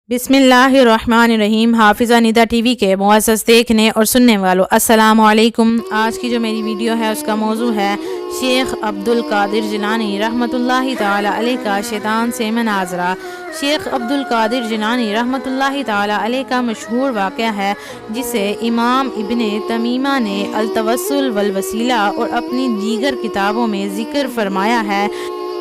बिस्मिल्लाहिर्रहमानिर्रहीम। हाफिज़ा निदा टीवी के मुअज़्ज़ज़ देखने और सुनने वालों, अस्सलामु अलैकुम। आज की जो मेरी वीडियो है उसका मौजू है शेख अब्दुल कादिर जिलानी रहमतुल्लाहि ताला अलैह का शैतान से मनाज़रा। शेख अब्दुल कादिर जिलानी रहमतुल्लाहि ताला अलैह का मशहूर वाक़या है जिसे इमाम इब्ने तमीमा ने अल-तवस्सुल वल वसीला और अपनी दीगर किताबों में ज़िक्र फरमाया है।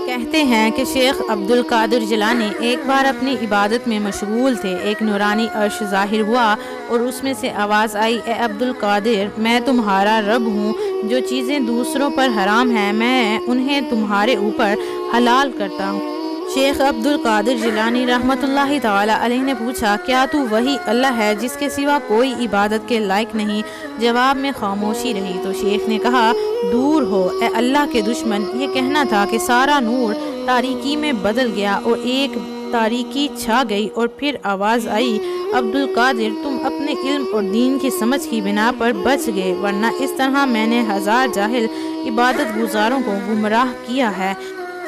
कहते हैं कि शेख अब्दुल कादिर जिलानी एक बार अपनी इबादत में मशगूल थे। एक नूरानी अर्श ज़ाहिर हुआ और उसमें से आवाज़ आई, ए अब्दुल कादिर, मैं तुम्हारा रब हूँ। जो चीज़ें दूसरों पर हराम हैं मैं उन्हें तुम्हारे ऊपर हलाल करता हूँ। शेख अब्दुल कादिर जिलानी रहमतुल्लाहि ताला अलैह ने पूछा, क्या तू वही अल्लाह है जिसके सिवा कोई इबादत के लायक नहीं? जवाब में खामोशी रही। तो शेख ने कहा, दूर हो ए अल्लाह के दुश्मन। ये कहना था कि सारा नूर तारीकी में बदल गया और एक तारीकी छा गई और फिर आवाज़ आई, अब्दुल कादिर, तुम अपने इल्म और दीन की समझ की बिना पर बच गए, वरना इस तरह मैंने हज़ार जाहिल इबादत गुजारों को गुमराह किया है।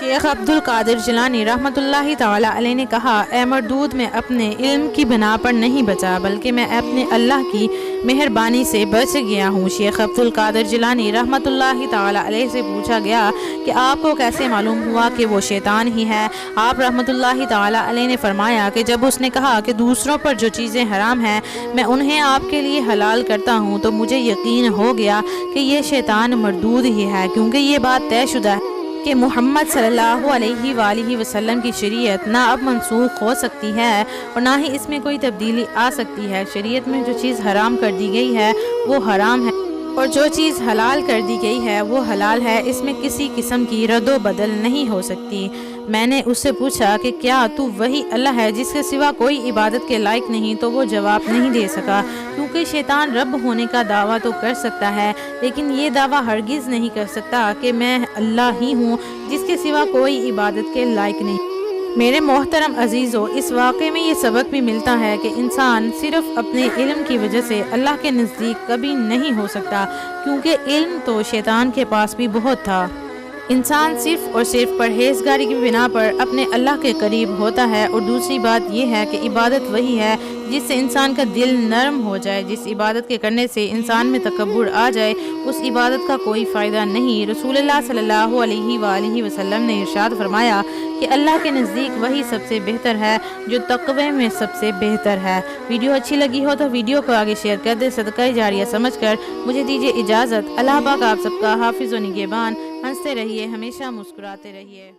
शेख अब्दुल कादिर जिलानी रहमतुल्लाहि ताला अलैह ने कहा, ए मरदूद, मैं अपने इल्म की बिना पर नहीं बचा बल्कि मैं अपने अल्लाह की मेहरबानी से बच गया हूँ। शेख अब्दुल कादिर जिलानी रहमतुल्लाहि ताला अलैह से पूछा गया कि आपको कैसे मालूम हुआ कि वो शैतान ही है? आप रहमतुल्लाहि ताला अलैह ने फरमाया कि जब उसने कहा कि दूसरों पर जो चीज़ें हराम हैं मैं उन्हें आपके लिए हलाल करता हूँ तो मुझे यकीन हो गया कि ये शैतान मरदूद ही है, क्योंकि ये बात तयशुदा है कि मोहम्मद सल्लल्लाहु अलैहि वसल्लम की शरीयत ना अब मनसूख हो सकती है और ना ही इसमें कोई तब्दीली आ सकती है। शरीयत में जो चीज़ हराम कर दी गई है वो हराम है और जो चीज़ हलाल कर दी गई है वो हलाल है। इसमें किसी किस्म की रद्दो बदल नहीं हो सकती। मैंने उससे पूछा कि क्या तू वही अल्लाह है जिसके सिवा कोई इबादत के लायक नहीं? तो वो जवाब नहीं दे सका, क्योंकि शैतान रब होने का दावा तो कर सकता है लेकिन ये दावा हरगिज़ नहीं कर सकता कि मैं अल्लाह ही हूँ जिसके सिवा कोई इबादत के लायक नहीं। मेरे मोहतरम अजीज़ों, इस वाक़े में ये सबक भी मिलता है कि इंसान सिर्फ़ अपने इल्म की वजह से अल्लाह के नज़दीक कभी नहीं हो सकता, क्योंकि इल्म तो शैतान के पास भी बहुत था। इंसान सिर्फ़ और सिर्फ परहेज़गारी की बिना पर अपने अल्लाह के करीब होता है। और दूसरी बात यह है कि इबादत वही है जिससे इंसान का दिल नरम हो जाए। जिस इबादत के करने से इंसान में तकब्बुर आ जाए उस इबादत का कोई फ़ायदा नहीं। रसूलुल्लाह सल्लल्लाहु अलैहि वसल्लम ने इरशाद फरमाया कि अल्लाह के नज़दीक वही सबसे बेहतर है जो तक़वे में सबसे बेहतर है। वीडियो अच्छी लगी हो तो वीडियो को आगे शेयर कर दे। सदका जारिया समझकर मुझे दीजिए इजाज़त। अल्लाह पाक आप सबका हाफिज़ व निगहबान। हंसते रहिए, हमेशा मुस्कुराते रहिए।